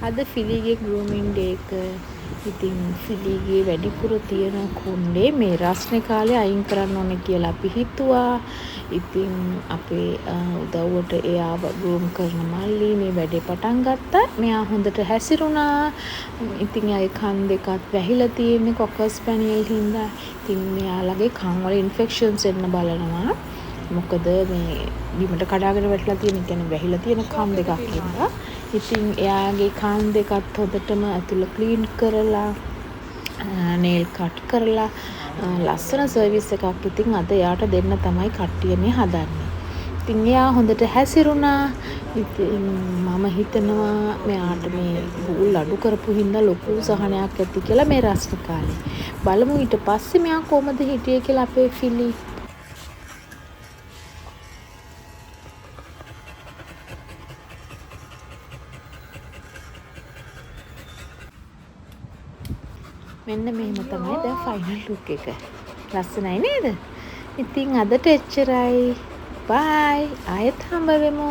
අද ෆිලිගේ ගෲමින් ඩේ එක. ඉතින් ෆිලිගේ වැඩිපුර තියෙන කොණ්ඩේ මේ රස්නේ කාලේ අයින් කරන්න ඕනේ කියලා අපි හිතුවා. ඉතින් අපේ උදව්වට එයාව ගෲම් කරන මල්ලි මේ වැඩේ පටන් ගත්තා. මෙයා හොඳට හැසිරුණා. ඉතින් එයාගේ කන් දෙකත් වැහිලා තියෙන්නේ කොකස් ස්පැනියල් හින්දා. ඉතින් මෙයාලගේ කන් වල ඉන්ෆෙක්ෂන්ස් එන්න බලනවා. මොකද මේ බිමට කඩාගෙන වැටලා තියෙන කියන්නේ වැහිලා තියෙන කන් දෙකක් හින්දා. ඉතින් එයාගේ කන් දෙකත් හොඳටම ඇතුළ ක්ලීන් කරලා නේල් කට් කරලා ලස්සන සර්විස් එකක් ඉතින් අද එයාට දෙන්න තමයි කට්ටිය මේ හදන්නේ. ඉතින් එයා හොඳට හැසිරුණා. ඉතින් මම හිතනවා මෙයාට මේ බූල් අඩු කරපු හින්දා ලොකු සහනයක් ඇති කියලා මේ රස්න කාලේ. බලමු ඊට පස්සේ මෙයා කොහමද හිටියේ කියලා අපේ ෆිලි. මෙන්න මෙහෙම තමයි දැන් ෆයිනල් ලුක් එක. ලස්සනයි නේද? ඉතින් අදට එච්චරයි. බයි. ආයෙත් හම්බ වෙමු.